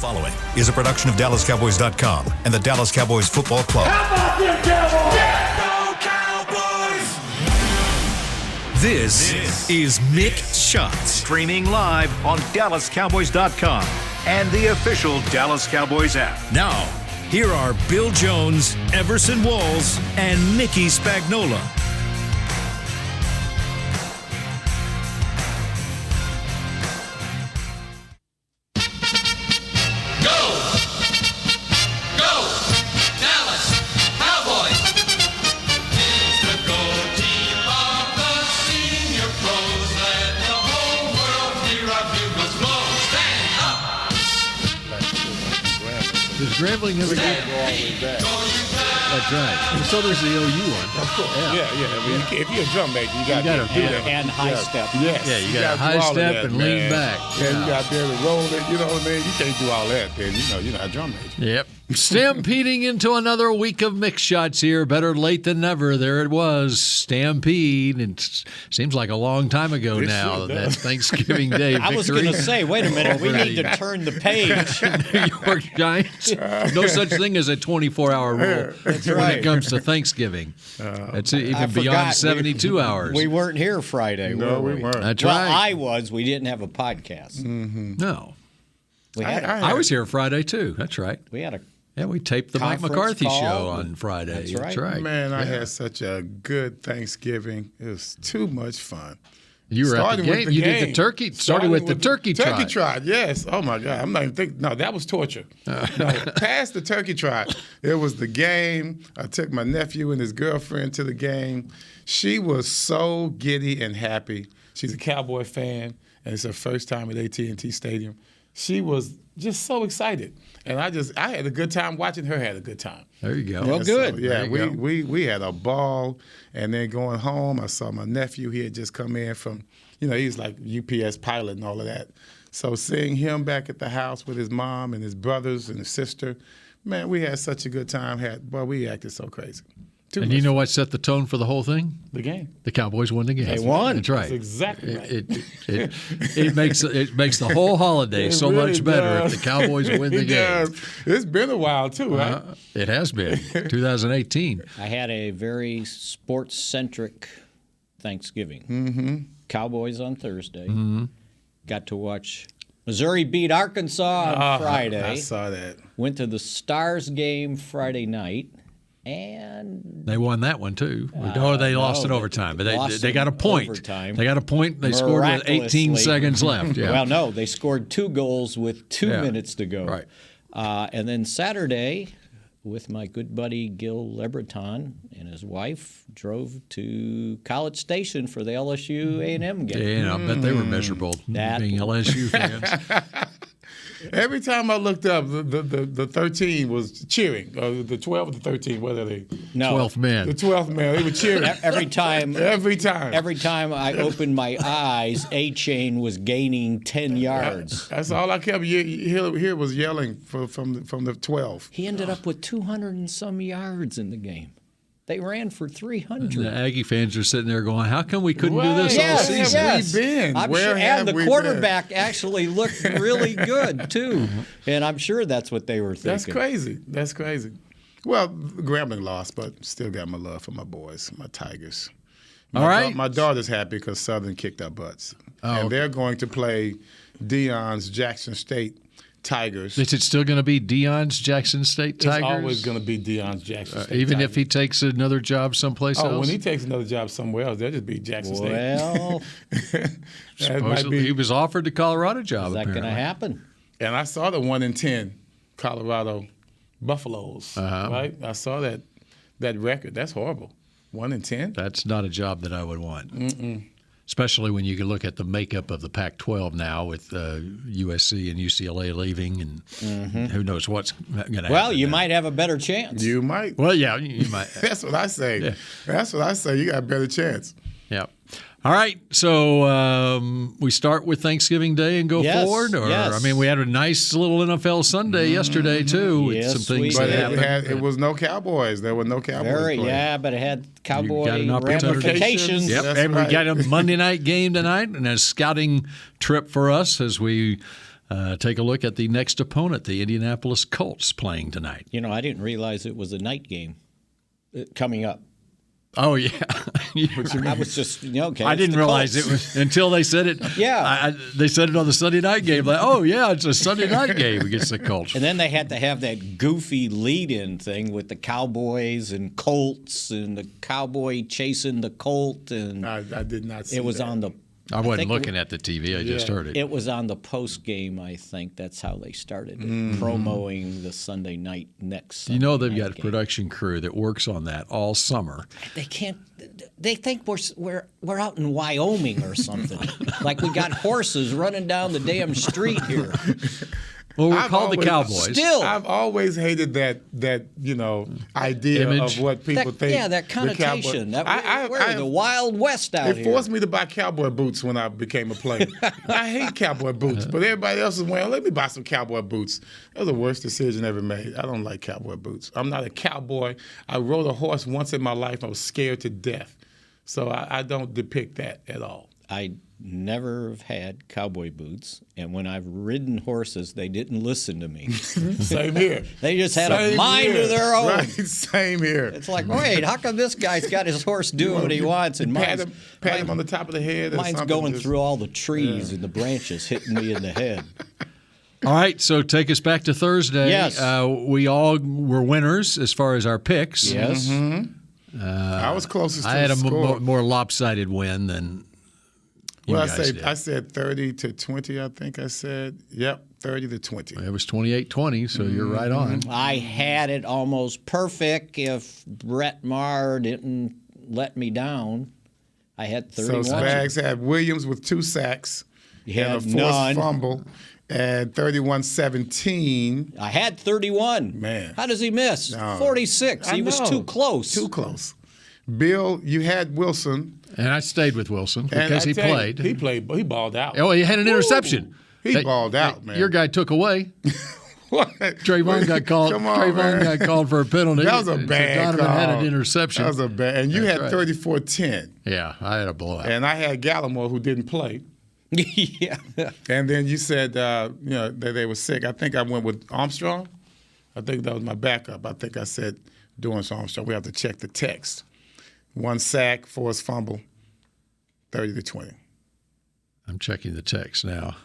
following is a production of DallasCowboys.com and the Dallas Cowboys Football Club. How about them Cowboys? Yeah, go Cowboys! This is Mick Shots, streaming live on DallasCowboys.com and the official Dallas Cowboys app. Now, here are Bill Jones, Everson Walls, and Mickey Spagnola. Grambling has a good. That's right. And so does the OU one. Of course. Yeah. I mean, if you're a drum major, you got to do that. And high step. Yes. Yeah, you got to high step and lean back. Yeah, you got to be able to roll it. You know what I mean? You can't do all that, then. You're not a drum major. Yep. Stampeding into another week of Mix Shots here. Better late than never. There it was. Stampede. It seems like a long time ago now. That Thanksgiving Day victory. I was going to say, wait a minute. We need to turn the page. New York Giants. No such thing as a 24-hour rule when it comes to Thanksgiving. It's even beyond 72 hours. We weren't here Friday, No, were we weren't. That's well, right. I was. We didn't have a podcast. Mm-hmm. No. We had I was here Friday, too. That's right. we had a Yeah, we taped the Mike conference McCarthy call. show on Friday. That's right. Man, I had such a good Thanksgiving. It was too much fun. You were at the game. You did the turkey. Started with the turkey trot. Turkey trot, yes. Oh, my God. I'm not even thinking. No, that was torture. No, past the turkey trot, it was the game. I took my nephew and his girlfriend to the game. She was so giddy and happy. She's a Cowboy fan, and it's her first time at AT&T Stadium. She was just so excited. And I had a good time watching her have a good time. There you go. Well, good. So, we had a ball. And then going home, I saw my nephew. He had just come in from, he's like UPS pilot and all of that. So seeing him back at the house with his mom and his brothers and his sister, man, we had such a good time. We acted so crazy. And you know what set the tone for the whole thing? The game. The Cowboys won the game. They won. That's right. That's exactly right. It makes the whole holiday so really much better does. if the Cowboys win the It game. does. It's been a while too, right? It has been 2018. I had a very sports-centric Thanksgiving. Mm-hmm. Cowboys on Thursday. Mm-hmm. Got to watch Missouri beat Arkansas on Friday. I saw that. Went to the Stars game Friday night. And they won that one too. They lost in overtime, but they got a point. Overtime. They got a point. They scored with 18 seconds left. Yeah. Well, no, they scored 2 goals with 2 minutes to go. Right. And then Saturday, with my good buddy Gil Lebreton and his wife, drove to College Station for the LSU A&M game. Yeah, I bet they were miserable being LSU fans. Every time I looked up, the 13 was cheering. The 12 or the 13, whether they 12th man. The 12th man, they were cheering Every time. Every time. Every time I opened my eyes, A-Chain was gaining 10 yards. That's all I kept hear was yelling from the 12. He ended up with 200 and some yards in the game. They ran for 300. The Aggie fans are sitting there going, "How come we couldn't do this all season?" Yes. Where have we been? I'm Where sure, have and the we quarterback been? actually looked really good too, and I'm sure that's what they were thinking. That's crazy. Well, Grambling lost, but still got my love for my boys, my Tigers. All right. My daughter's happy because Southern kicked our butts, and they're going to play Dion's Jackson State Tigers. Is it still going to be Dion's Jackson State Tigers? It's always going to be Dion's Jackson State even Tigers. if he takes another job someplace else? When he takes another job somewhere else, they'll just be Jackson State. Well, Supposedly he was offered the Colorado job. is that going to apparently. happen? And I saw the 1-10 Colorado Buffaloes. Right? I saw that record. That's horrible. 1-10. That's not a job that I would want. Especially when you can look at the makeup of the Pac-12 now with USC and UCLA leaving, and who knows what's going to happen. Well, you there. might have a better chance. You might. Well, yeah, you might. That's what I say. Yeah. That's what I say. You got a better chance. Yeah. All right, so we start with Thanksgiving Day and go Yes, forward? Or yes. I mean, we had a nice little NFL Sunday yesterday, too, with Yes, some things we that did. happened. It was no Cowboys. There were no Cowboys playing. But it had Cowboy got an opportunity. ramifications. Yep, That's and right. we got a Monday night game tonight and a scouting trip for us as we take a look at the next opponent, the Indianapolis Colts, playing tonight. You know, I didn't realize it was a night game coming up. Oh, yeah. I was just, okay. I didn't realize it was until they said it. Yeah. They said it on the Sunday night game. Like, oh, yeah, it's a Sunday night game against the Colts. And then they had to have that goofy lead-in thing with the Cowboys and Colts and the Cowboy chasing the Colt. And I did not see it was that. on the. I wasn't looking at the TV. I just heard it. It was on the post game, I think. That's how they started it, promoting the Sunday night next. You know they've Sunday got a night game. production crew that works on that all summer. They can't. They think we're out in Wyoming or something. Like we got horses running down the damn street here. Well, we're I've called the always- Cowboys. Still, I've always hated that idea Image. of what people think. yeah, that the Cowboy- connotation. We're I- the Wild West out It here. forced me to buy cowboy boots when I became a player. I hate cowboy boots, but everybody else is wearing. Let me buy some cowboy boots. That was the worst decision ever made. I don't like cowboy boots. I'm not a cowboy. I rode a horse once in my life. I was scared to death. So I don't depict that at all. I never have had cowboy boots, and when I've ridden horses, they didn't listen to me. Same here. They just had a Same mind here. of their own. Right, same here. It's like, wait, how come this guy's got his horse doing what he wants, and pat mine's, him on the top of the head. or mine's something, going just- through all the trees and the branches, hitting me in the head. All right, so take us back to Thursday. Yes. We all were winners as far as our picks. Yes. I was closest I to had the a score. more lopsided win than you Well, guys did. I said 30-20. I think I said. Yep, 30-20. It was 28-20, so you're right on. I had it almost perfect if Brett Maher didn't let me down. I had 31. So Spags had Williams with 2 sacks He and a had forced none. fumble, and 31-17. I had 31. Man. How does he miss? No. 46. I He was know. too close. Too close. Bill, you had Wilson. And I stayed with Wilson and because I he tell you, played. He played. He balled out. Oh, he had an interception. He That- balled out, man. Your guy took away. What? Trayvon got called. Come on, Trayvon man. got called for a penalty. That was a So bad Donovan call. had an interception. That was a bad. And you That's had right. 34-10. Yeah, I had a blowout. And I had Gallimore, who didn't play. Yeah. And then you said, that they were sick. I think I went with Armstrong. I think that was my backup. I think I said Dorrance Armstrong. We have to check the text. 1 sack, forced fumble, 30-20. I'm checking the text now.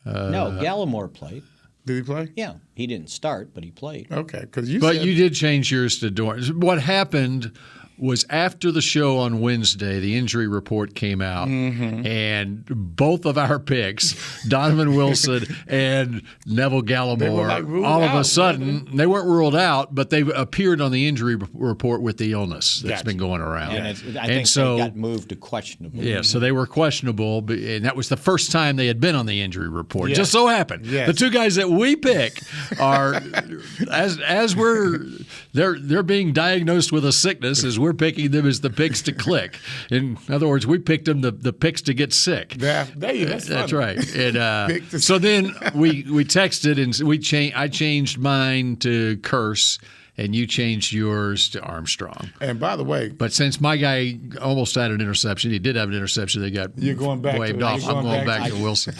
No, Gallimore played. Did he play? Yeah. He didn't start, but he played. Okay, because you But said you did change yours to Dorrance. What happened was after the show on Wednesday, the injury report came out, and both of our picks, Donovan Wilson and Neville Gallimore, like ruled all of a out, sudden, they weren't ruled out, but they appeared on the injury report with the illness that's Gotcha. been going around. And I think they got moved to questionable. Yeah, so they were questionable, and that was the first time they had been on the injury report. Yes. Just so happened, Yes. the two guys that we pick are, as they're being diagnosed with a sickness, as we're picking them as the picks to click. In other words, we picked them the picks to get sick. that's That's funny. right. And Pick to- so then we texted and I changed mine to Curse, and you changed yours to Armstrong. And by the way, But since my guy almost had an interception, he did have an interception that got You're going back to waved it. off. You're I'm going going back back to to Wilson.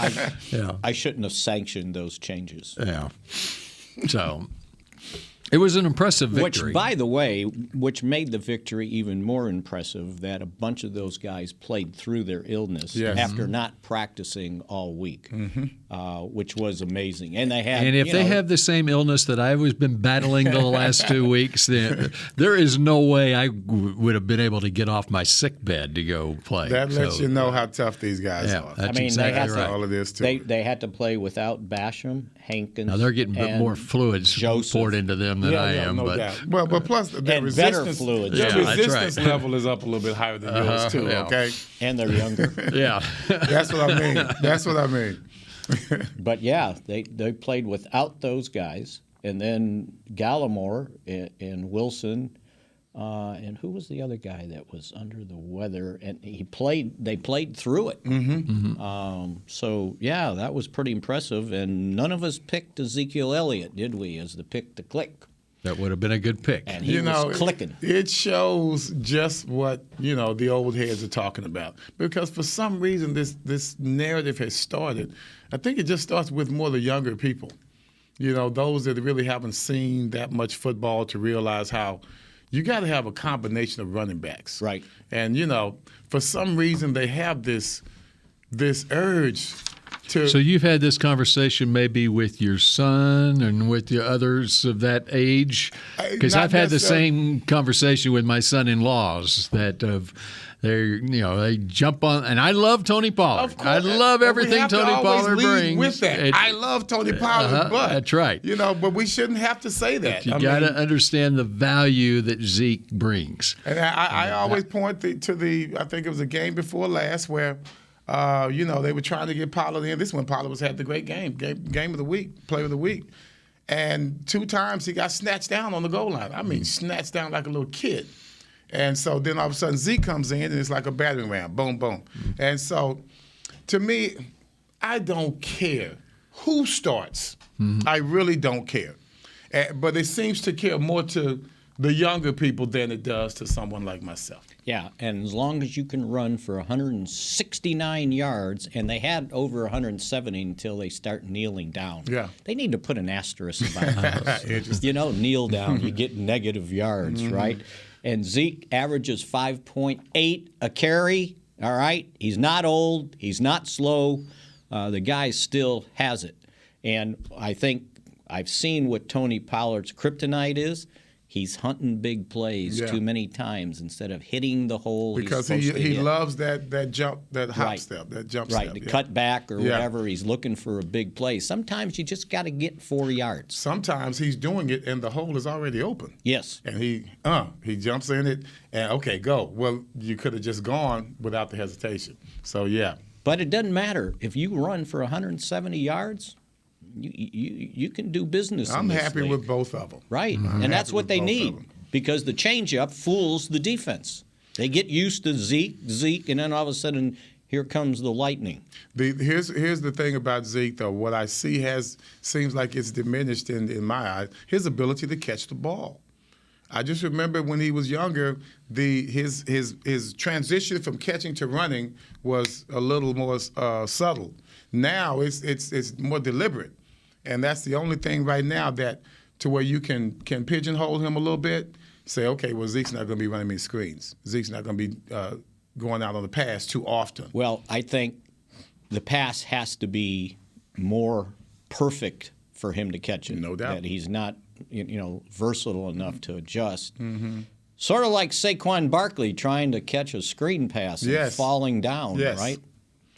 Yeah, I shouldn't have sanctioned those changes. yeah. So it was an impressive victory. Which, by the way, which made the victory even more impressive that a bunch of those guys played through their illness Yes. after not practicing all week, which was amazing. And they had, and if you they know, have the same illness that I've been battling the last 2 weeks, then there is no way I would have been able to get off my sick bed to go play. that lets So, you know how tough these guys Yeah, are. that's I mean, exactly they had right. to, all it is, too. They had to play without Basham, Hankins. Now they're getting and more fluids Joseph. poured into them than I am. no but doubt. Well, but plus the And better resistance, fluids. the Yeah, that's resistance right. level is up a little bit higher than yours too. yeah. Okay, And they're younger. yeah. that's what I mean. That's what I mean. But yeah, they played without those guys, and then Gallimore and Wilson, and who was the other guy that was under the weather? And they played through it. So yeah, that was pretty impressive. And none of us picked Ezekiel Elliott, did we, as the pick to click? That would have been a good pick. And he was clicking. It shows just what, the old heads are talking about. Because for some reason, this narrative has started. I think it just starts with more the younger people. Those that really haven't seen that much football to realize how you got to have a combination of running backs. Right. And, for some reason, they have this urge to. So you've had this conversation maybe with your son and with the others of that age? Because I've had the same conversation with my son-in-laws that they jump on, and I love Tony Pollard. Of course, I love everything Tony Pollard brings. With that, I love Tony Pollard, but that's right. But we shouldn't have to say that. You got to understand the value that Zeke brings. And I always point to I think it was a game before last where, they were trying to get Pollard in. This one, Pollard had the great game of the week, play of the week. And 2 times he got snatched down on the goal line. I mean, snatched down like a little kid. And so then all of a sudden Zeke comes in and it's like a battering ram, boom, boom. And so to me, I don't care who starts. I really don't care. But it seems to care more to the younger people than it does to someone like myself. Yeah, and as long as you can run for 169 yards, and they had over 170 until they start kneeling down. Yeah. They need to put an asterisk about this. Kneel down, you get negative yards, right? And Zeke averages 5.8 a carry, all right? He's not old. He's not slow. The guy still has it. And I think I've seen what Tony Pollard's kryptonite is. He's hunting big plays too many times instead of hitting the hole. Because he loves that jump, that hop step, that jump step. Right, the cut back or whatever. He's looking for a big play. Sometimes you just got to get 4 yards. Sometimes he's doing it and the hole is already open. Yes. And he jumps in it and, okay, go. Well, you could have just gone without the hesitation. So, yeah. But it doesn't matter. If you run for 170 yards, you can do business. I'm happy with both of them. Right, and that's what they need because the changeup fools the defense. They get used to Zeke, and then all of a sudden, here comes the lightning. Here's the thing about Zeke, though. What I see seems like it's diminished in my eyes. His ability to catch the ball. I just remember when he was younger, his transition from catching to running was a little more subtle. Now it's more deliberate. And that's the only thing right now that to where you can pigeonhole him a little bit, say, okay, well, Zeke's not going to be running me screens. Zeke's not going to be going out on the pass too often. Well, I think the pass has to be more perfect for him to catch it. No doubt. That he's not, versatile enough to adjust. Sort of like Saquon Barkley trying to catch a screen pass and falling down, right?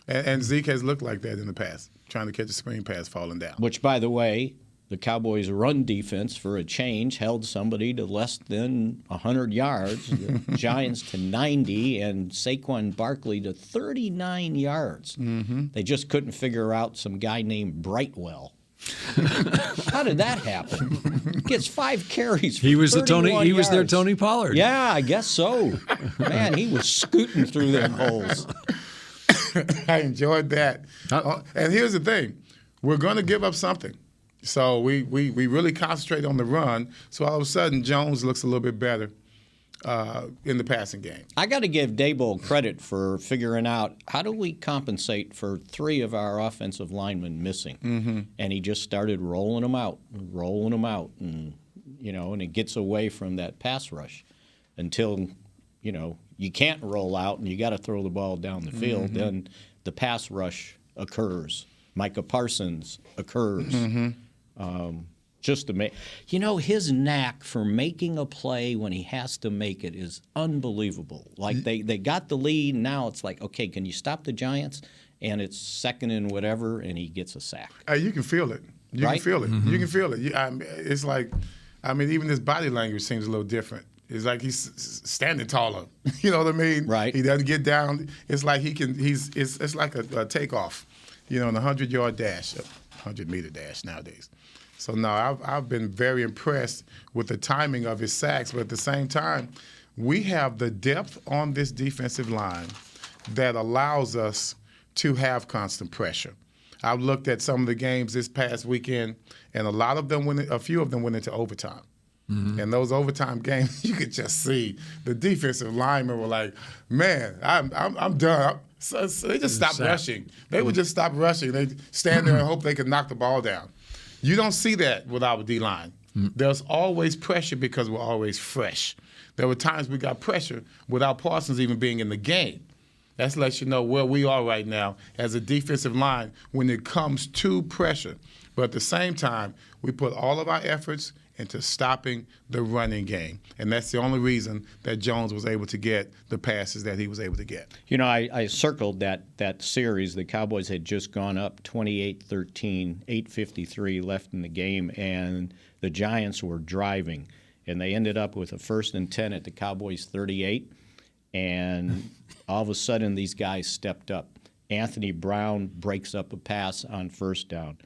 And Zeke has looked like that in the past, trying to catch a screen pass falling down. Which, by the way, the Cowboys' run defense, for a change, held somebody to less than 100 yards, the Giants to 90, and Saquon Barkley to 39 yards. They just couldn't figure out some guy named Brightwell. How did that happen? Gets 5 carries for 31 yards. He was their Tony Pollard. Yeah, I guess so. Man, he was scooting through them holes. I enjoyed that. And here's the thing. We're going to give up something. So we really concentrate on the run. So all of a sudden, Jones looks a little bit better in the passing game. I got to give Daboll credit for figuring out how do we compensate for 3 of our offensive linemen missing. And he just started rolling them out, and and it gets away from that pass rush until you can't roll out and you got to throw the ball down the field. Then the pass rush occurs. Micah Parsons occurs. Just to make, his knack for making a play when he has to make it is unbelievable. Like they got the lead, and now it's like, okay, can you stop the Giants? And it's second and whatever, and he gets a sack. You can feel it. You can feel it. You can feel it. It's like, even his body language seems a little different. It's like he's standing taller. You know what I mean? Right. He doesn't get down. It's like it's like a takeoff, in a 100-yard dash, a 100-meter dash nowadays. So, no, I've been very impressed with the timing of his sacks. But at the same time, we have the depth on this defensive line that allows us to have constant pressure. I've looked at some of the games this past weekend, and a few of them went into overtime. In those overtime games, you could just see the defensive linemen were like, man, I'm done. So they just stopped rushing. They would just stop rushing. They stand there and hope they could knock the ball down. You don't see that with our D-line. There's always pressure because we're always fresh. There were times we got pressure without Parsons even being in the game. That lets you know where we are right now as a defensive line when it comes to pressure. But at the same time, we put all of our efforts into stopping the running game. And that's the only reason that Jones was able to get the passes that he was able to get. You know, I circled that series. The Cowboys had just gone up 28-13, 8:53 left in the game, and the Giants were driving. And they ended up with a 1st and 10 at the Cowboys' 38. And all of a sudden, these guys stepped up. Anthony Brown breaks up a pass on 1st down.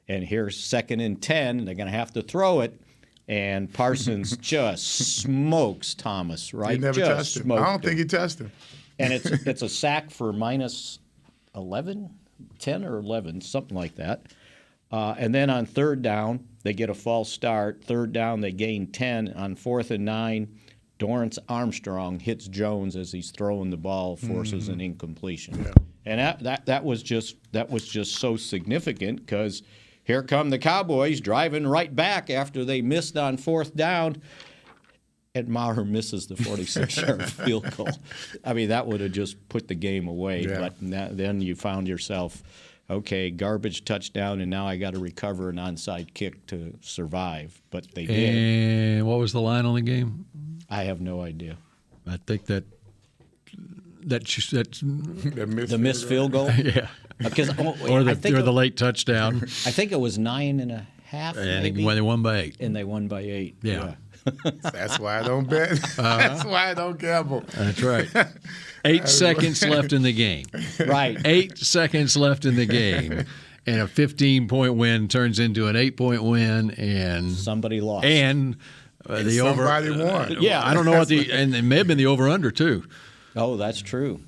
And here's 2nd and 10. They're going to have to throw it. And Parsons just smokes Thomas, right? He never touched him. I don't think he touched him. And it's a sack for minus 11, 10 or 11, something like that. And then on 3rd down, they get a false start. 3rd down, they gain 10. On 4th and 9, Dorrance Armstrong hits Jones as he's throwing the ball, forces an incompletion. Yeah. And that was just so significant because here come the Cowboys driving right back after they missed on 4th down, and Maher misses the 46-yard field goal. I mean, that would have just put the game away. Yeah. But then you found yourself, okay, garbage touchdown, and now I got to recover an onside kick to survive. But they did. And what was the line on the game? I have no idea. I think that's the missed field goal. Yeah. Or the late touchdown. I think it was 9.5. And they won by 8. And they won by 8. Yeah. That's why I don't bet. That's why I don't gamble. That's right. 8 seconds left in the game. Right. 8 seconds left in the game. And a 15-point win turns into an 8-point win, and somebody lost. And the somebody won. Yeah, I don't know and it may have been the over/under too. Oh, that's true.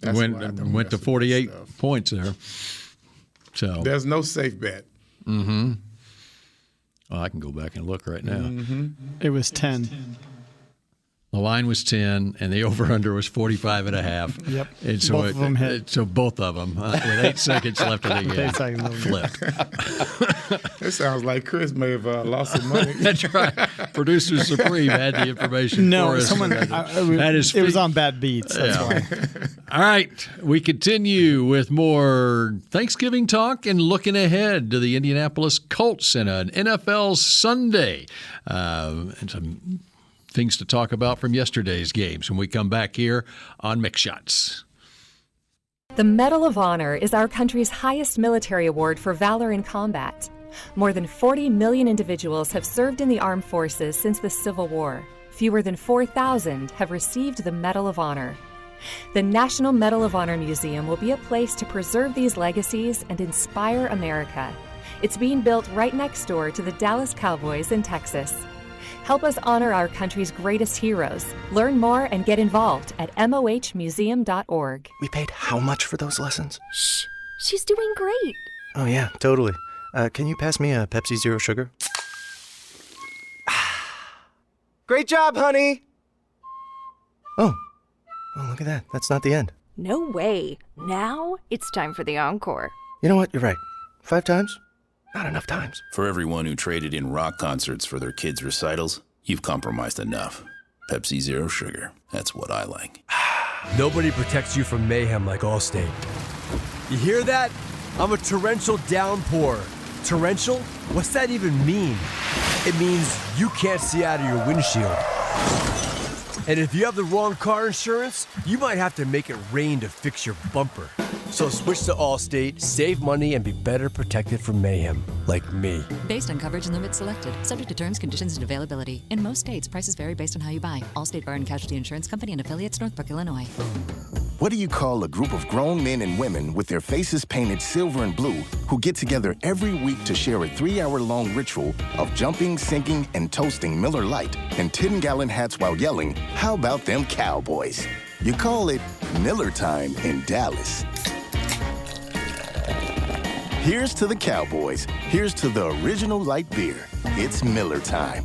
Went to 48 points there. So there's no safe bet. Mm-hmm. Well, I can go back and look right now. Mm-hmm. It was 10. The line was 10, and the over/under was 45.5. Yep. And so both of them hit. So both of them, with 8 seconds left in the game, flipped. It sounds like Chris may have lost some money. That's right. Producer Supreme had the information for us. It was on bad beats. That's why. All right. We continue with more Thanksgiving talk and looking ahead to the Indianapolis Colts in an NFL Sunday. And some things to talk about from yesterday's games when we come back here on Mick Shots. The Medal of Honor is our country's highest military award for valor in combat. More than 40 million individuals have served in the armed forces since the Civil War. Fewer than 4,000 have received the Medal of Honor. The National Medal of Honor Museum will be a place to preserve these legacies and inspire America. It's being built right next door to the Dallas Cowboys in Texas. Help us honor our country's greatest heroes. Learn more and get involved at mohmuseum.org. We paid how much for those lessons? Shh, she's doing great. Oh, yeah, totally. Can you pass me a Pepsi Zero Sugar? Great job, honey! Oh, look at that. That's not the end. No way. Now it's time for the encore. You know what? You're right. 5 times? Not enough times. For everyone who traded in rock concerts for their kids' recitals, you've compromised enough. Pepsi Zero Sugar. That's what I like. Nobody protects you from mayhem like Allstate. You hear that? I'm a torrential downpour. Torrential? What's that even mean? It means you can't see out of your windshield. And if you have the wrong car insurance, you might have to make it rain to fix your bumper. So switch to Allstate, save money, and be better protected from mayhem, like me. Based on coverage and limits selected. Subject to terms, conditions, and availability. In most states, prices vary based on how you buy. Allstate Bar and Casualty Insurance Company and affiliates, Northbrook, Illinois. What do you call a group of grown men and women with their faces painted silver and blue who get together every week to share a 3-hour-long ritual of jumping, singing, and toasting Miller Lite in 10-gallon hats while yelling, "How about them Cowboys?" You call it Miller Time in Dallas. Here's to the Cowboys. Here's to the original light beer. It's Miller Time.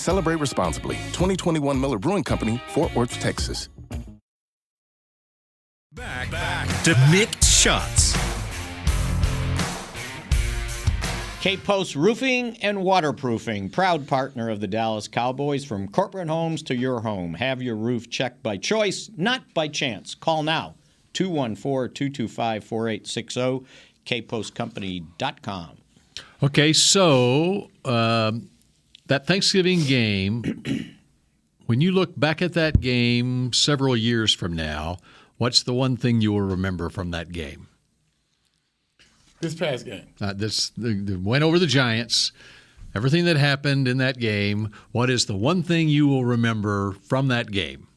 Celebrate responsibly. 2021 Miller Brewing Company, Fort Worth, Texas. Back to Mick Shots. K-Post Roofing and Waterproofing, proud partner of the Dallas Cowboys. From corporate homes to your home, have your roof checked by choice, not by chance. Call now, 214-225-4860, kpostcompany.com. Okay, so that Thanksgiving game, when you look back at that game several years from now, what's the one thing you will remember from that game? This past game. The win over the Giants, everything that happened in that game. What is the one thing you will remember from that game?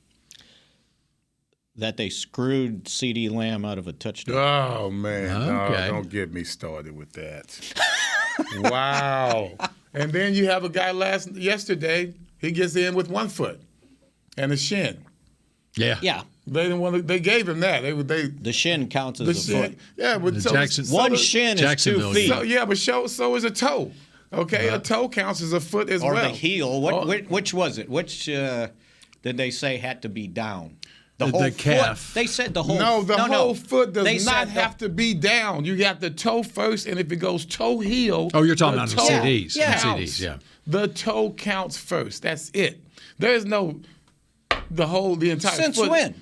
That they screwed C.D. Lamb out of a touchdown. Oh, man. Okay. No, don't get me started with that. Wow. And then you have a guy yesterday, he gets in with 1 foot and a shin. Yeah. They didn't want to, they gave him that. The shin counts as a foot. Yeah, but one shin is 2 feet. So, yeah, but so is a toe. Okay, a toe counts as a foot as or well. Or the heel. Which was it? Which did they say had to be down? The whole calf. Foot. They said the whole. No, the whole foot does not have to be down. You got the toe first, and if it goes toe heel. Oh, you're talking about the CDs. Yeah. CDs, yeah. The toe counts first. That's it. There's no the entire Since foot. when?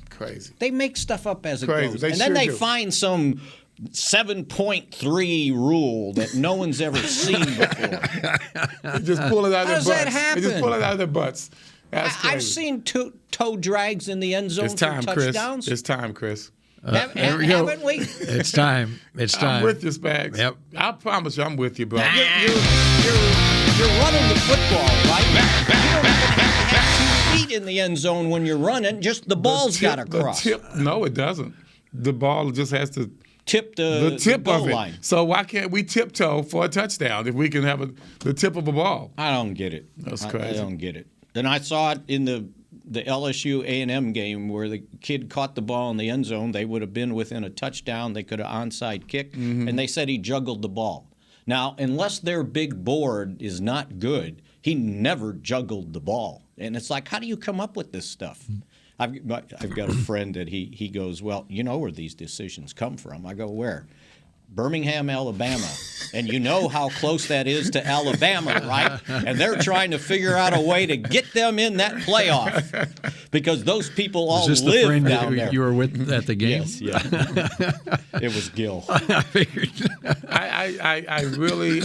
Crazy. They make stuff up as it goes. They and then they do. find some 7.3 rule that no one's ever seen before. They just pull it out of their butts. How does that happen? They just pull it out of their butts. That's crazy. I've seen toe drags in the end zone It's time, for touchdowns. It's time, Chris. Haven't we? It's time. It's time. I'm with you, Spags. Yep. I promise you, I'm with you, bro. You're running the football, right? You don't even have 2 feet in the end zone when you're running. Just the ball's got to cross. No, it doesn't. The ball just has to tip the goal of it. line. So why can't we tiptoe for a touchdown if we can have the tip of a ball? I don't get it. That's crazy. I don't get it. Then I saw it in the LSU A&M game where the kid caught the ball in the end zone. They would have been within a touchdown. They could have onside kicked, and they said he juggled the ball. Now, unless their big board is not good, he never juggled the ball. And it's like, how do you come up with this stuff? I've got a friend that he goes, well, you know where these decisions come from. I go, where? Birmingham, Alabama. And you know how close that is to Alabama, right? And they're trying to figure out a way to get them in that playoff because those people all live the friend down there. You were with at the game? Yes, yeah. It was Gil. I figured. I really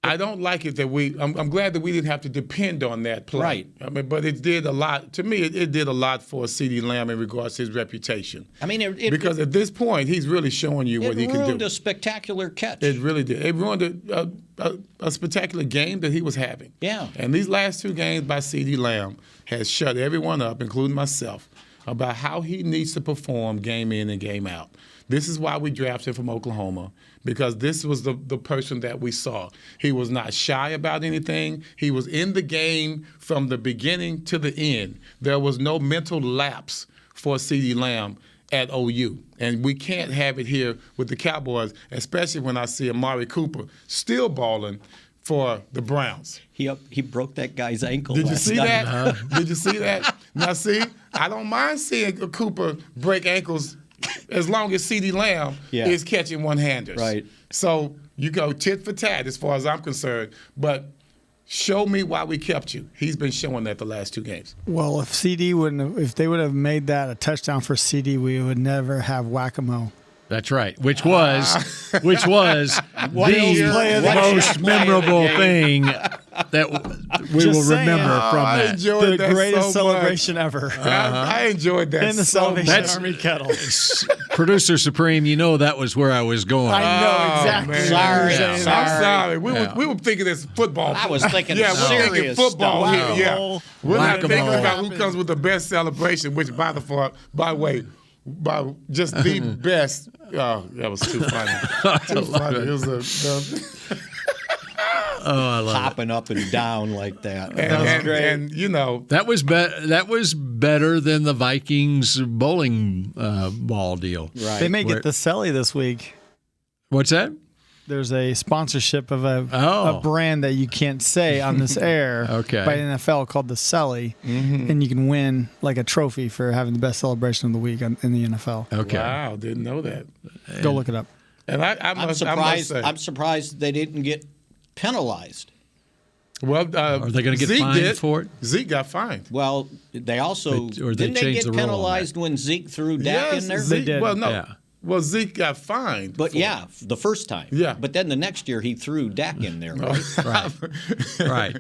I don't like it that I'm glad that we didn't have to depend on that play. Right. I mean, but it did a lot. To me, it did a lot for C.D. Lamb in regards to his reputation. I mean, because at this point, he's really showing you what he can do. It ruined a spectacular catch. It really did. It ruined a spectacular game that he was having. Yeah. And these last 2 games by C.D. Lamb has shut everyone up, including myself, about how he needs to perform game in and game out. This is why we drafted from Oklahoma, because this was the person that we saw. He was not shy about anything. He was in the game from the beginning to the end. There was no mental lapse for C.D. Lamb at OU. And we can't have it here with the Cowboys, especially when I see Amari Cooper still balling for the Browns. He broke that guy's ankle. Did you see that? Did you see that? Now, see, I don't mind seeing Cooper break ankles as long as C.D. Lamb is catching one-handers. Right. So you go tit for tat as far as I'm concerned. But show me why we kept you. He's been showing that the last 2 games. Well, if they would have made that a touchdown for CD, we would never have whack-a-mole. That's right. Which was the most memorable thing that we will remember from that. I enjoyed the greatest celebration ever. I enjoyed that in the Salvation Army kettle. Producer Supreme, you know that was where I was going. I know exactly. Man. I'm sorry. We were thinking it's football. I was thinking we're thinking football stuff. here. Yeah. We're not thinking about who comes with the best celebration, which by the way, by just the best. Oh, that was too funny. Too funny. It was I love hopping up and down like that. That was great. And you know, that was better than the Vikings bowling ball deal. Right. They may get the celly this week. What's that? there's a sponsorship of a brand that you can't say on this air by the NFL called the Selly, and you can win like a trophy for having the best celebration of the week in the NFL. Okay. Wow, didn't know that. Go look it up. And I'm surprised they didn't get penalized. Well, are they going to get fined for it? Zeke got fined. Well, they also didn't they get penalized when Zeke threw Dak in there? They did. Well, no. Well, Zeke got fined. But the first time. Yeah. But then the next year he threw Dak in there, right? Right.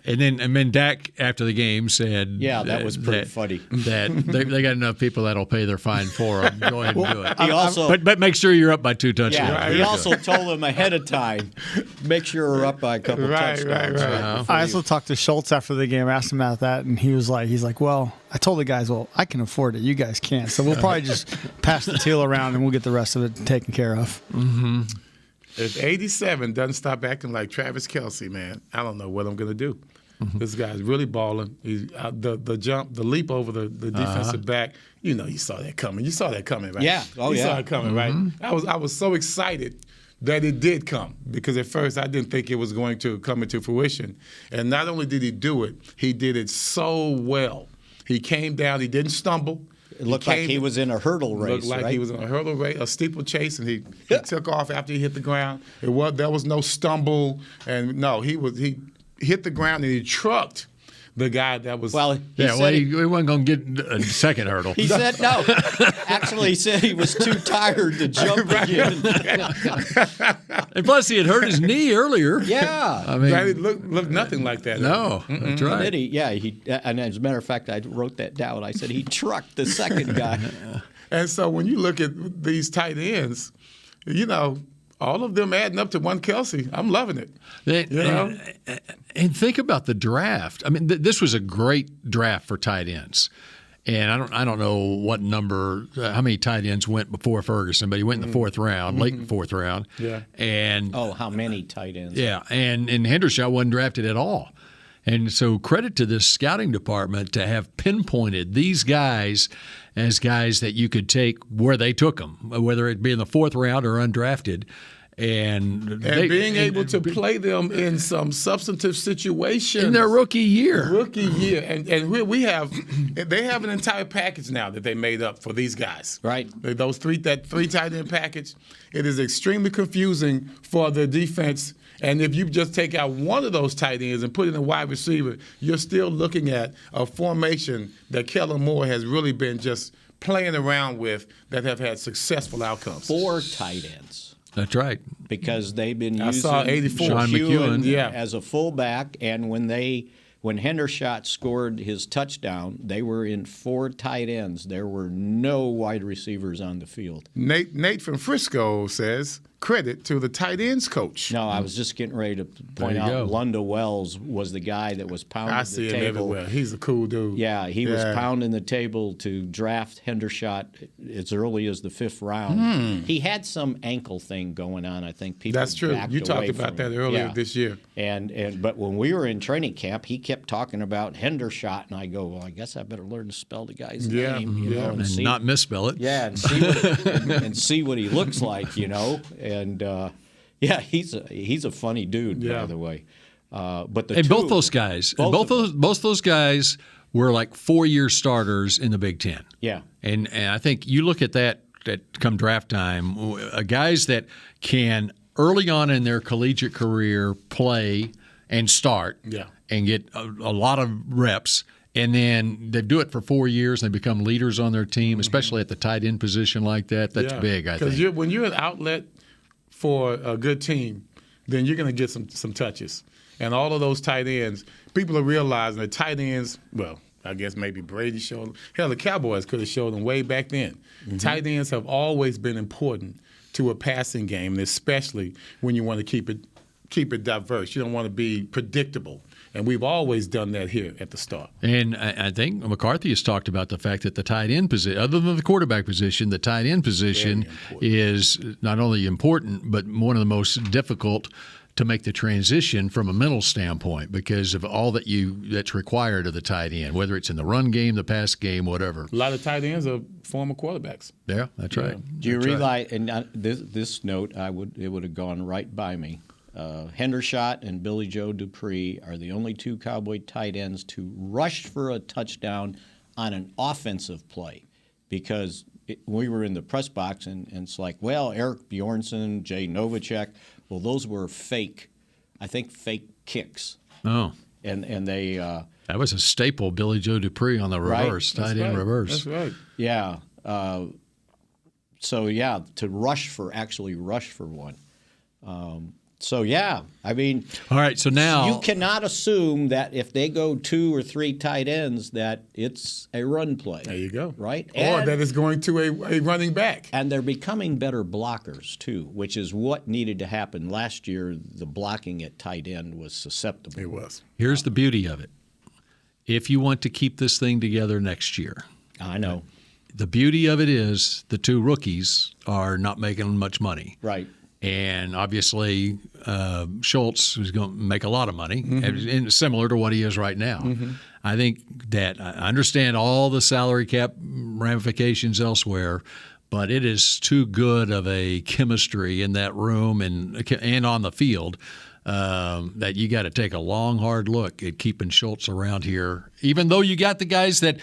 And then Dak, after the game, said, "Yeah, that was pretty funny. That they got enough people that'll pay their fine for them. Go ahead and do it. He also, but make sure you're up by 2 touchdowns. Yeah, he also told them ahead of time, make sure we're up by a couple touchdowns. Right. I also talked to Schultz after the game, asked him about that, and he's like, well, I told the guys, well, I can afford it. You guys can't. So we'll probably just pass the teal around and we'll get the rest of it taken care of. Mm-hmm. If 87 doesn't stop acting like Travis Kelce, man, I don't know what I'm going to do. Mm-hmm. This guy's really balling. He's the leap over the defensive back. You saw that coming. You saw that coming, right? Yeah. You saw it coming, right? I was so excited that it did come because at first I didn't think it was going to come into fruition. And not only did he do it, he did it so well. He came down. He didn't stumble. It looked like he was in a hurdle race. Looked like right? he was in a hurdle race, a steeplechase, and he took off after he hit the ground. There was no stumble, and no, he hit the ground and he trucked the guy that was. Well, he wasn't going to get a second hurdle. He said no. Actually, he said he was too tired to jump again. And plus, he had hurt his knee earlier. Yeah, I mean, it looked nothing like that. No, that's right. And as a matter of fact, I wrote that down. I said he trucked the second guy. And so when you look at these tight ends, all of them adding up to one Kelce. I'm loving it. And think about the draft. I mean, this was a great draft for tight ends. And I don't know what number, how many tight ends went before Ferguson, but he went in the fourth round, late in the fourth round. Yeah. And how many tight ends? Yeah, and Hendershot wasn't drafted at all. And so credit to this scouting department to have pinpointed these guys as guys that you could take where they took them, whether it be in the fourth round or undrafted. And being able to play them in some substantive situations in their rookie year. And they have an entire package now that they made up for these guys. Right. That three tight end package. It is extremely confusing for the defense. And if you just take out one of those tight ends and put in a wide receiver, you're still looking at a formation that Kellen Moore has really been just playing around with that have had successial outcomes. 4 tight ends. That's right. Because they've been using Sean McEwen as a fullback, and when Hendershot scored his touchdown, they were in 4 tight ends. There were no wide receivers on the field. Nate from Frisco says, credit to the tight ends coach. No, I was just getting ready to point out Lunda Wells was the guy that was pounding the table. I see him everywhere. He's a cool dude. Yeah, he was pounding the table to draft Hendershot as early as the 5th round. He had some ankle thing going on, I think. That's true. You talked about that earlier this year. But when we were in training camp, he kept talking about Hendershot, and I go, well, I guess I better learn to spell the guy's name, and not misspell it. Yeah, and see what he looks like, And he's a funny dude, by the way. But both those guys were like 4-year starters in the Big Ten. Yeah, and I think you look at that come draft time, guys that can early on in their collegiate career play and start, and get a lot of reps. And then they do it for 4 years, and they become leaders on their team, especially at the tight end position like that. That's big, I think. Because when you're an outlet for a good team, then you're going to get some touches. And all of those tight ends, people are realizing that tight ends, well, I guess maybe Brady showed them. Hell, the Cowboys could have showed them way back then. Tight ends have always been important to a passing game, and especially when you want to keep it diverse. You don't want to be predictable. And we've always done that here at the start. And I think McCarthy has talked about the fact that the tight end position, other than the quarterback position, the tight end position is not only important, but one of the most difficult to make the transition from a mental standpoint because of all that's required of the tight end, whether it's in the run game, the pass game, whatever. A lot of tight ends are former quarterbacks. Yeah, that's right. Do you realize? And this note, it would have gone right by me. Hendershot and Billy Joe Dupree are the only two Cowboy tight ends to rush for a touchdown on an offensive play, because we were in the press box and it's like, well, Eric Bjornsson, Jay Novacek, well, those were fake kicks. Oh. And they that was a staple, Billy Joe Dupree on the reverse, right. tight end reverse. That's right. Yeah. To rush for one. I mean, all right. So now you cannot assume that if they go 2 or 3 tight ends that it's a run play. There you go. Right, or that it's going to a running back. And they're becoming better blockers too, which is what needed to happen last year. The blocking at tight end was susceptible. It was. Here's the beauty of it: if you want to keep this thing together next year, I know. The beauty of it is the 2 rookies are not making much money. Right. And obviously, Schultz is going to make a lot of money, and similar to what he is right now. Mm-hmm. I think that I understand all the salary cap ramifications elsewhere, but it is too good of a chemistry in that room and on the field that you got to take a long, hard look at keeping Schultz around here, even though you got the guys that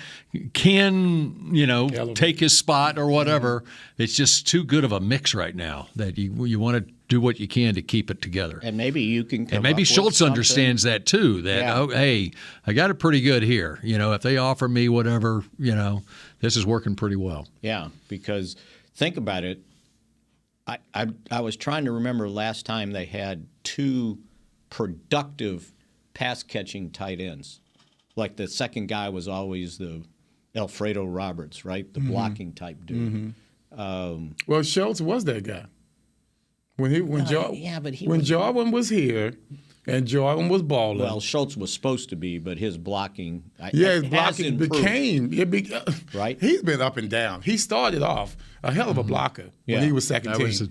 can, take his spot or whatever. It's just too good of a mix right now that you want to do what you can to keep it together. And maybe you can come and maybe up Schultz with understands that too, that, hey, I got it pretty good here. If they offer me whatever, this is working pretty well. Yeah, because think about it. I was trying to remember last time they had 2 productive pass-catching tight ends. Like the second guy was always the Alfredo Roberts, right? The blocking type dude. Mm-hmm. Well, Schultz was that guy. When Jarwin was here and Jarwin was balling. Well, Schultz was supposed to be, but his blocking his blocking became right. He's been up and down. He started off a hell of a blocker when he was second team. That was a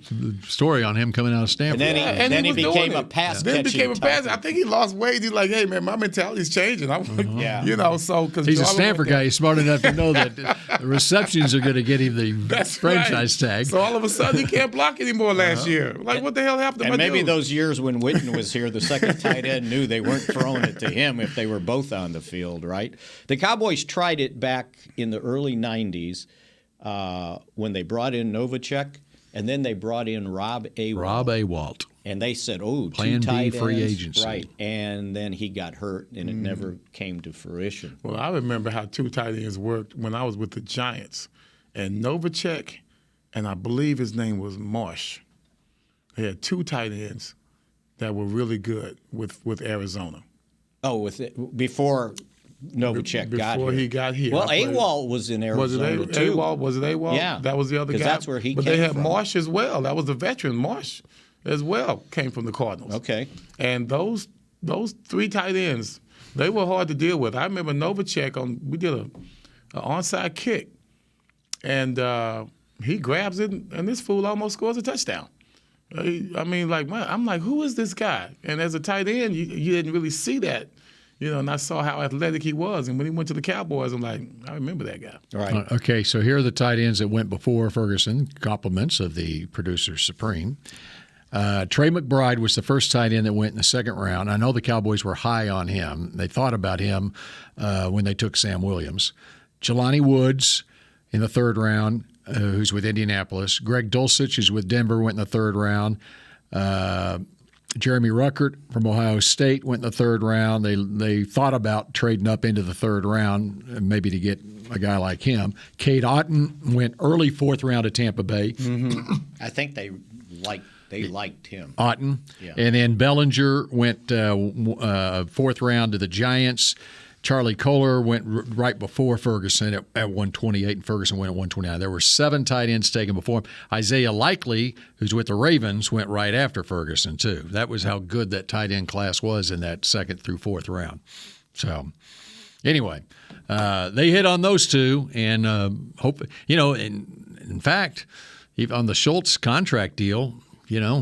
story on him coming out of Stanford. And then he became a pass catching. Then became a pass. I think he lost weight. He's like, hey man, my mentality's changing. So because he's a Stanford guy, he's smart enough to know that the receptions are going to get him the franchise tag. So all of a sudden he can't block anymore last year. Like what the hell happened to my maybe dude? those years when Witten was here, the second tight end knew they weren't throwing it to him if they were both on the field, right? The Cowboys tried it back in the early 90s. When they brought in Novacek, and then they brought in Rob Awalt. And they said, Plan 2 tight B free ends. agency. Right. And then he got hurt, and it never came to fruition. Well, I remember how 2 tight ends worked when I was with the Giants. And Novacek, and I believe his name was Marsh. They had 2 tight ends that were really good with Arizona. Oh, before Novacek got here. Before he got here. Well, Awalt was in Arizona, too. Was it Awalt? Yeah. That was the other guy? Because that's where he But came they had from. Marsh as well. That was the veteran. Marsh as well came from the Cardinals. Okay. And those 3 tight ends, they were hard to deal with. I remember Novacek, we did an onside kick, and he grabs it, and this fool almost scores a touchdown. I'm like, who is this guy? And as a tight end, you didn't really see that. And I saw how athletic he was. And when he went to the Cowboys, I'm like, I remember that guy. Right. Okay, so here are the tight ends that went before Ferguson, compliments of the producer supreme. Trey McBride was the first tight end that went in the second round. I know the Cowboys were high on him. They thought about him when they took Sam Williams. Jelani Woods in the third round, who's with Indianapolis. Greg Dulcich, who's with Denver, went in the third round. Jeremy Ruckert from Ohio State went in the third round. They thought about trading up into the third round, maybe to get a guy like him. Cade Otton went early fourth round to Tampa Bay. Mm-hmm. I think they liked him. Otton. Yeah. And then Bellinger went fourth round to the Giants. Charlie Kohler went right before Ferguson at 128, and Ferguson went at 129. There were 7 tight ends taken before him. Isaiah Likely, who's with the Ravens, went right after Ferguson, too. That was how good that tight end class was in that second through fourth round. So, anyway, they hit on those 2, and in fact, even on the Schultz contract deal,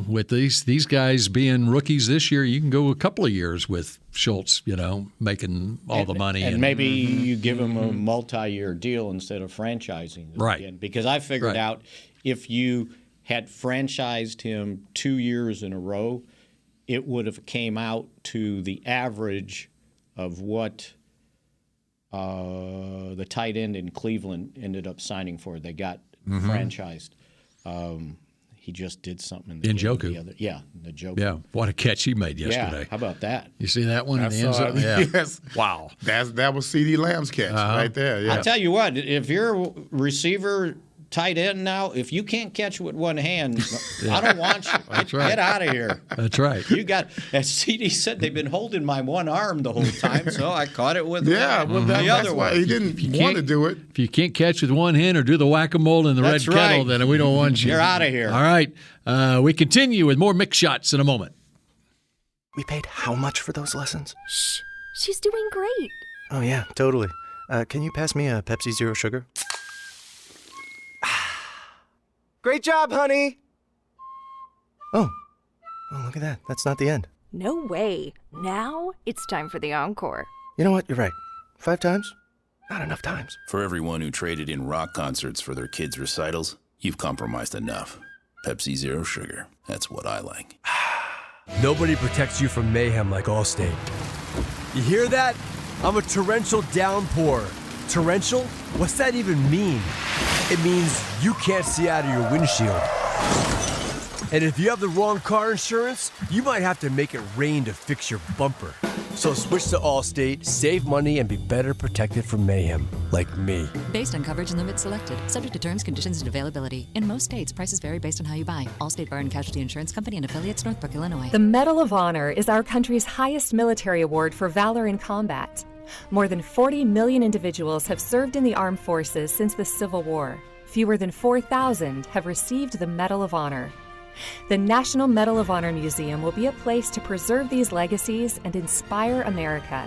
with these guys being rookies this year, you can go a couple of years with Schultz, making all the money. And maybe you give him a multi-year deal instead of franchising. Right. Again. Because I figured out if you had franchised him 2 years in a row, it would have came out to the average of what the tight end in Cleveland ended up signing for. They got franchised. He just did something in Njoku. The Njoku. Yeah, what a catch he made yesterday. Yeah, how about that? You see that one in the end zone? Yeah. Yes. Wow. That was CeeDee Lamb's catch right there. Yeah. I tell you what, if you're a receiver, tight end now, if you can't catch with one hand, I don't want you. Get out of here. That's right. You got, as CD said, they've been holding my one arm the whole time, so I caught it with the other one. He didn't want to do it. If you can't catch with one hand or do the whack-a-mole in the red kettle, then we don't want you. You're out of here. All right. We continue with more Mick shots in a moment. We paid how much for those lessons? Shh. She's doing great. Oh, yeah, totally. Can you pass me a Pepsi Zero Sugar? Great job, honey! Oh, look at that. That's not the end. No way. Now it's time for the encore. You know what? You're right. 5 times? Not enough times. For everyone who traded in rock concerts for their kids' recitals, you've compromised enough. Pepsi Zero Sugar. That's what I like. Nobody protects you from mayhem like Allstate. You hear that? I'm a torrential downpour. Torrential? What's that even mean? It means you can't see out of your windshield. And if you have the wrong car insurance, you might have to make it rain to fix your bumper. So switch to Allstate, save money, and be better protected from mayhem, like me. Based on coverage and limits selected, subject to terms, conditions, and availability. In most states, prices vary based on how you buy. Allstate Bar and Casualty Insurance Company and affiliates, Northbrook, Illinois. The Medal of Honor is our country's highest military award for valor in combat. More than 40 million individuals have served in the armed forces since the Civil War. Fewer than 4,000 have received the Medal of Honor. The National Medal of Honor Museum will be a place to preserve these legacies and inspire America.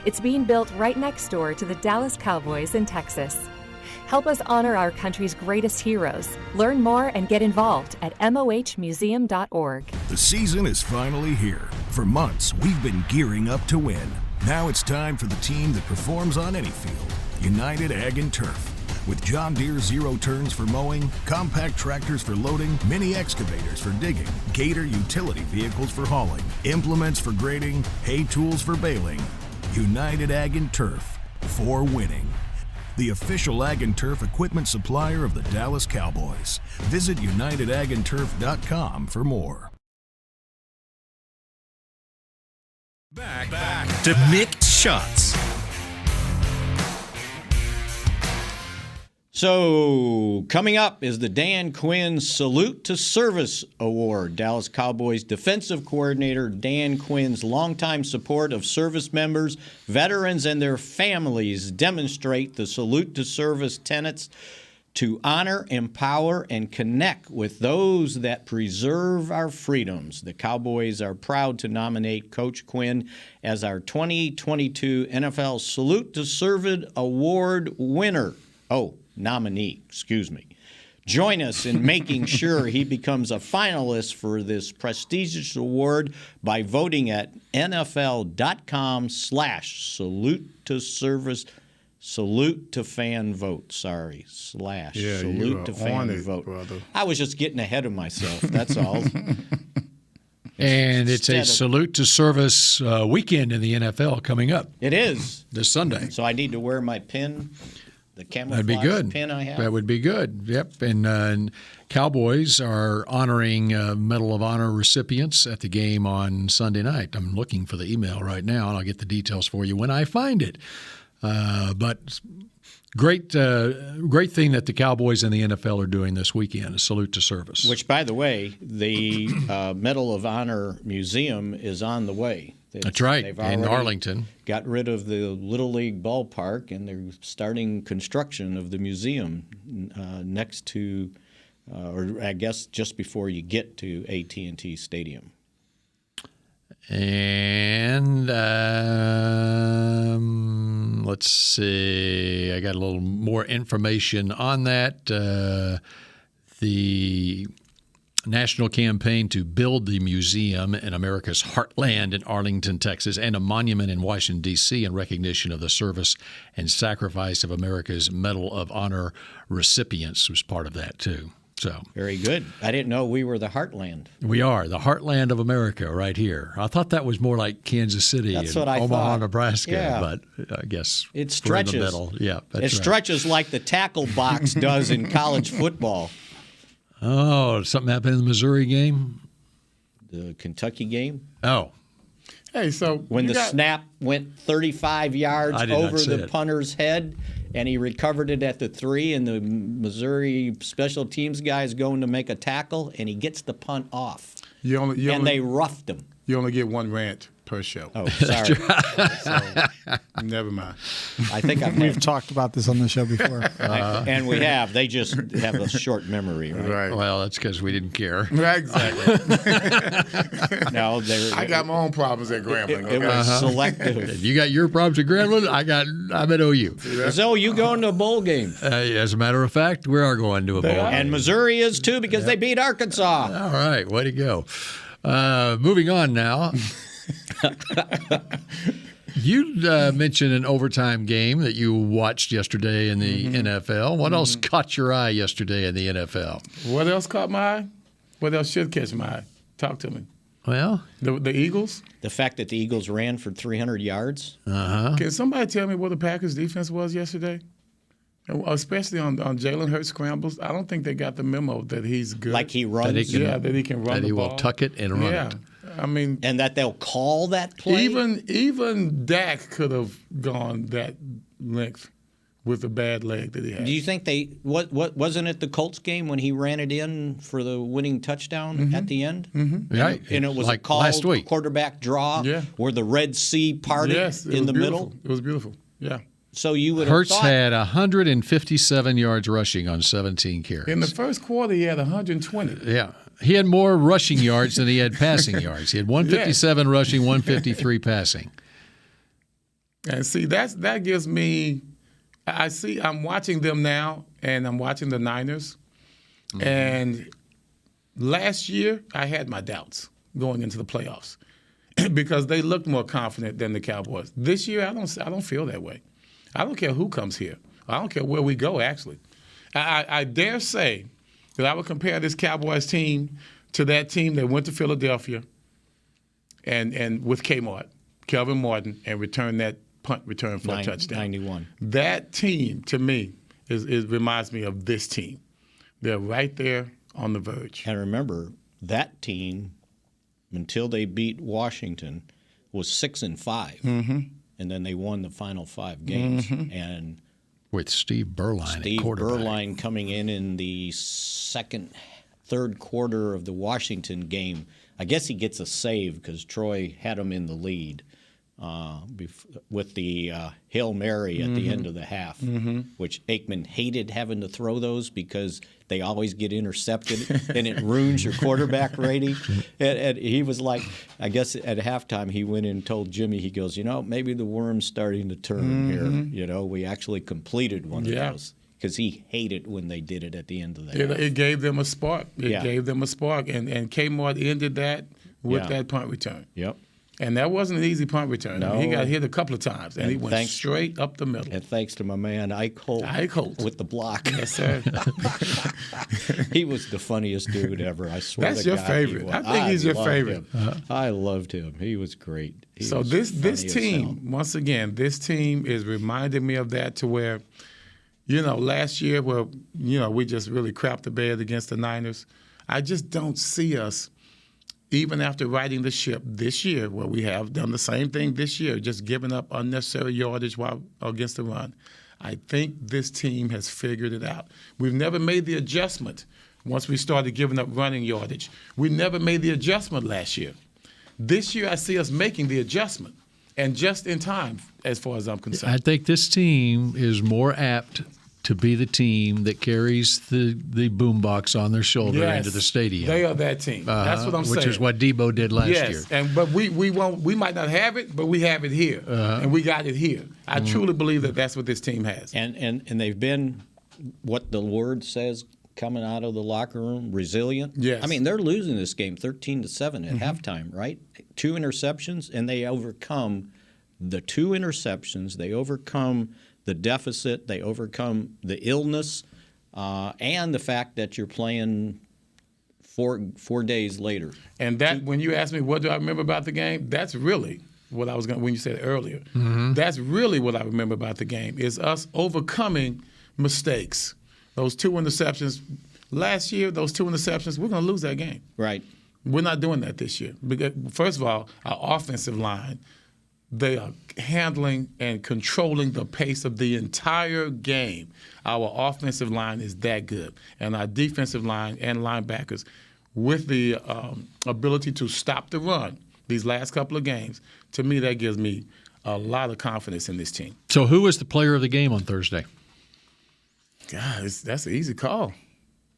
It's being built right next door to the Dallas Cowboys in Texas. Help us honor our country's greatest heroes. Learn more and get involved at mohmuseum.org. The season is finally here. For months, we've been gearing up to win. Now it's time for the team that performs on any field, United Ag and Turf. With John Deere Zero Turns for mowing, compact tractors for loading, mini excavators for digging, Gator utility vehicles for hauling, implements for grading, hay tools for baling. United Ag and Turf, for winning. The official Ag and Turf equipment supplier of the Dallas Cowboys. Visit UnitedAgAndTurf.com for more. Back to Mick Shots. So, coming up is the Dan Quinn Salute to Service Award. Dallas Cowboys defensive coordinator Dan Quinn's longtime support of service members, veterans, and their families demonstrate the salute to service tenets to honor, empower, and connect with those that preserve our freedoms. The Cowboys are proud to nominate Coach Quinn as our 2022 NFL Salute to Service Award winner. Nominee. Join us in making sure he becomes a finalist for this prestigious award by voting at NFL.com/salute to service. Salute to fan vote. Sorry. / salute to fan vote. Brother. I was just getting ahead of myself. That's all. And it's a salute to service weekend in the NFL coming up. It is. This Sunday. So I need to wear my pin. The camouflage That'd be good. pin I have. That would be good. Yep. And Cowboys are honoring Medal of Honor recipients at the game on Sunday night. I'm looking for the email right now, and I'll get the details for you when I find it. But great thing that the Cowboys and the NFL are doing this weekend, a salute to service. Which, by the way, the Medal of Honor Museum is on the way. That's right, in Arlington. Got rid of the Little League ballpark, and they're starting construction of the museum next to, or I guess just before you get to AT&T Stadium. And let's see. I got a little more information on that. The national campaign to build the museum in America's heartland in Arlington, Texas, and a monument in Washington, D.C. in recognition of the service and sacrifice of America's Medal of Honor recipients was part of that, too. So very good. I didn't know we were the heartland. We are the heartland of America right here. I thought that was more like Kansas City and Omaha, thought. Nebraska, but I guess it stretches. We're in the middle. Yeah, it stretches like the tackle box does in college football. Oh, something happened in the Missouri game? The Kentucky game? Oh. Hey, so when the snap went 35 yards over the punter's head and he recovered it at the 3 and the Missouri special teams guy is going to make a tackle and he gets the punt off. They roughed him. You only get one rant per show. Oh, sorry. So, never mind. I think we've talked about this on the show before. And we have. They just have a short memory, right? Well, that's because we didn't care. Right, exactly. No, I got my own problems at Grambling. It was selective. You got your problems at Grambling. I'm at OU. So you going to a bowl game? As a matter of fact, we are going to a bowl game. And Missouri is too because they beat Arkansas. All right, way to go. Moving on now. You mentioned an overtime game that you watched yesterday in the NFL. What else caught your eye yesterday in the NFL? What else caught my eye? What else should catch my eye? Talk to me. Well, the Eagles. The fact that the Eagles ran for 300 yards. Can somebody tell me what the Packers' defense was yesterday? Especially on Jalen Hurts scrambles. I don't think they got the memo that he's good. Like he runs? That he can run the ball. That he will tuck it and run it. I mean, and that they'll call that play. Even Dak could have gone that length with the bad leg that he had. Do you think what wasn't it the Colts game when he ran it in for the winning touchdown at the end? Mm-hmm. Right, and it was like a called last week. Quarterback draw where the Red Sea parted in the middle. It was beautiful. Yeah. So you would Hurts have thought, had 157 yards rushing on 17 carries. In the first quarter, he had 120. Yeah. He had more rushing yards than he had passing yards. He had 157 rushing, 153 passing. And see, that gives me – I'm watching them now, and I'm watching the Niners. Mm-hmm. And last year, I had my doubts going into the playoffs because they looked more confident than the Cowboys. This year, I don't feel that way. I don't care who comes here. I don't care where we go, actually. I dare say – that I would compare this Cowboys team to that team that went to Philadelphia and with Kelvin Martin, and returned that punt return for a touchdown. 91. That team, to me, reminds me of this team. They're right there on the verge. And remember, that team, until they beat Washington, was 6-5. Mm-hmm. And then they won the final 5 games. Mm-hmm. And with Steve Berline at quarterback. Steve Berline coming in the third quarter of the Washington game. I guess he gets a save because Troy had him in the lead with the Hail Mary at the end of the half, which Aikman hated having to throw those because they always get intercepted and it ruins your quarterback rating. And he was like, I guess at halftime he went in and told Jimmy, he goes, maybe the worm's starting to turn here. We actually completed one of those. Because he hated when they did it at the end of the half. It gave them a spark. Gave them a spark. And Kmart ended that with that punt return. Yep. And that wasn't an easy punt return. No. I mean, he got hit a couple of times, and he went straight up the middle. And thanks to my man Ike Holt with the block. Yes, sir. He was the funniest dude ever. I swear. That's your favorite. I think he's your favorite. I loved him. He was great. So this team, once again, this team is reminding me of that to where, last year where, we just really crapped the bed against the Niners. I just don't see us, even after riding the ship this year, where we have done the same thing this year, just giving up unnecessary yardage while against the run. I think this team has figured it out. We've never made the adjustment once we started giving up running yardage. We never made the adjustment last year. This year, I see us making the adjustment, and just in time, as far as I'm concerned. I think this team is more apt to be the team that carries the boombox on their shoulder into the stadium. They are that team. That's what I'm saying. Which is what Debo did last year. But we might not have it, but we have it here, and we got it here. I truly believe that that's what this team has. And they've been what the word says, coming out of the locker room, resilient. Yes. I mean, they're losing this game 13-7 at halftime, right? 2 interceptions, and they overcome the 2 interceptions. They overcome the deficit. They overcome the illness and the fact that you're playing 4 days later. And that, when you ask me what do I remember about the game, that's really what I was going. When you said earlier, that's really what I remember about the game is us overcoming mistakes. Those 2 interceptions last year, those 2 interceptions, we're going to lose that game. Right. We're not doing that this year. Because, first of all, our offensive line, they are handling and controlling the pace of the entire game. Our offensive line is that good. And our defensive line and linebackers, with the ability to stop the run these last couple of games, to me, that gives me a lot of confidence in this team. So who was the player of the game on Thursday? God, that's an easy call.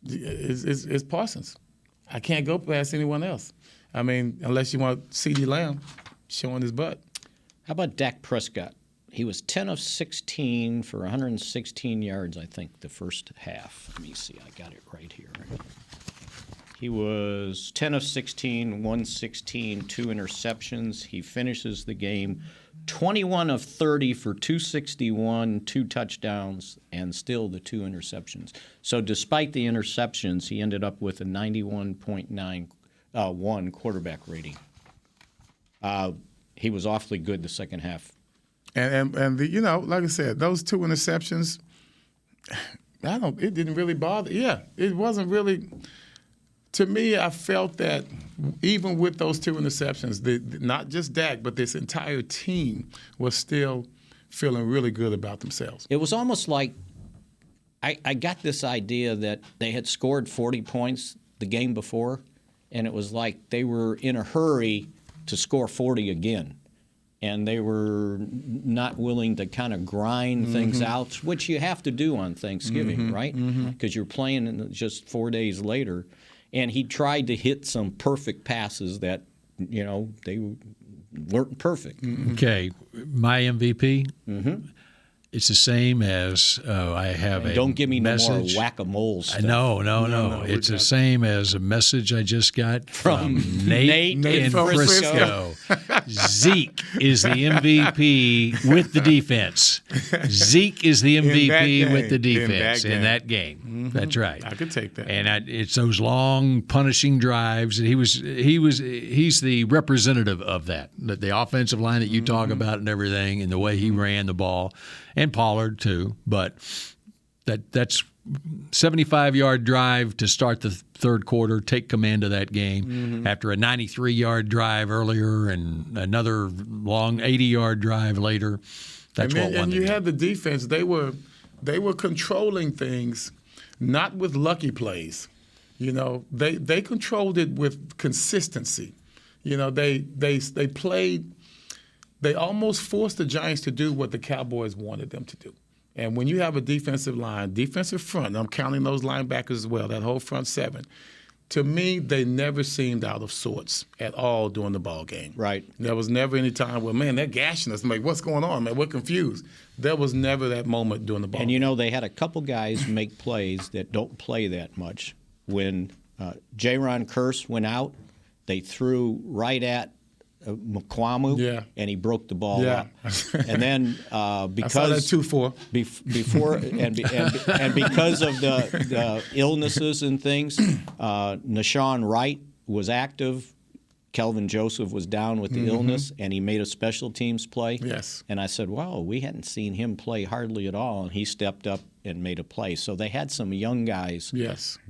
It's Parsons. I can't go past anyone else. I mean, unless you want CeeDee Lamb showing his butt. How about Dak Prescott? He was 10 of 16 for 116 yards, I think, the first half. Let me see. I got it right here. He was 10 of 16, 116, 2 interceptions. He finishes the game 21 of 30 for 261, 2 touchdowns, and still the 2 interceptions. So despite the interceptions, he ended up with a 91.91 quarterback rating. He was awfully good the second half. And like I said, those 2 interceptions, it didn't really bother. Yeah, it wasn't really. To me, I felt that even with those 2 interceptions, not just Dak, but this entire team was still feeling really good about themselves. It was almost like I got this idea that they had scored 40 points the game before, and it was like they were in a hurry to score 40 again. And they were not willing to kind of grind things out, which you have to do on Thanksgiving, right? Because you're playing just 4 days later. And he tried to hit some perfect passes that, they weren't perfect. Okay, my MVP, it's the same as I have a Don't give me message. no more whack-a-mole stuff. No. It's the same as a message I just got from Nate in Frisco. Zeke is the MVP with the defense. Zeke is the MVP with the defense in that game. That's right. I could take that. And it's those long punishing drives, and he's the representative of that. The offensive line that you talk about and everything, and the way he ran the ball. And Pollard, too. But that's 75-yard drive to start the third quarter, take command of that game after a 93-yard drive earlier and another long 80-yard drive later. That's what won the game. And you had the defense. They were controlling things, not with lucky plays. They controlled it with consistency. They played. They almost forced the Giants to do what the Cowboys wanted them to do. And when you have a defensive line, defensive front, and I'm counting those linebackers as well, that whole front 7, to me, they never seemed out of sorts at all during the ball game. Right. There was never any time where, man, they're gashing us. I'm like, what's going on, man? We're confused. There was never that moment during the ball game. And, they had a couple guys make plays that don't play that much. When Jaron Kearse went out, they threw right at McQuamu, and he broke the ball up. And then because I saw that 2-4. Before and because of the illnesses and things, Nashawn Wright was active. Kelvin Joseph was down with the illness, and he made a special teams play. Yes. And I said, wow, we hadn't seen him play hardly at all, and he stepped up and made a play. So they had some young guys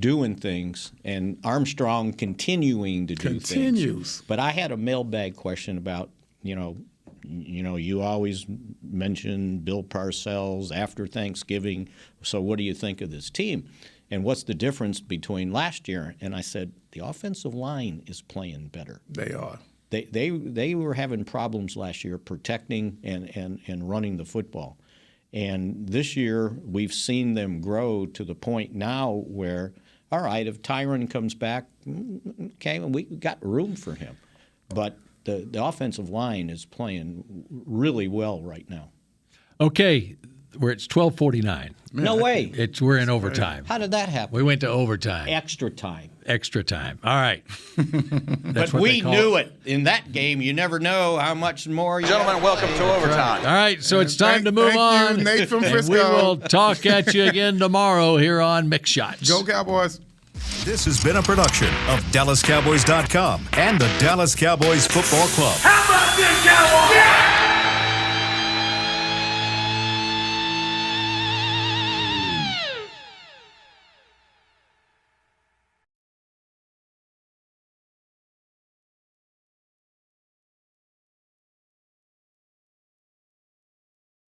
doing things, and Armstrong continuing to do things. But I had a mailbag question about, you always mention Bill Parcells after Thanksgiving. So what do you think of this team? And what's the difference between last year? And I said, the offensive line is playing better. They are. They were having problems last year protecting and running the football. And this year we've seen them grow to the point now where, all right, if Tyron comes back, okay, we got room for him. But the offensive line is playing really well right now. Okay, it's 12:49. No way. We're in overtime. How did that happen? We went to overtime. Extra time. Extra time. All right. But we knew it. In that game, you never know how much more. Gentlemen, welcome to overtime. All right, so it's time to move on. You, Nate from Frisco. We will talk at you again tomorrow here on Mick Shots. Go Cowboys. This has been a production of DallasCowboys.com and the Dallas Cowboys Football Club. How about this, Cowboys? Yeah!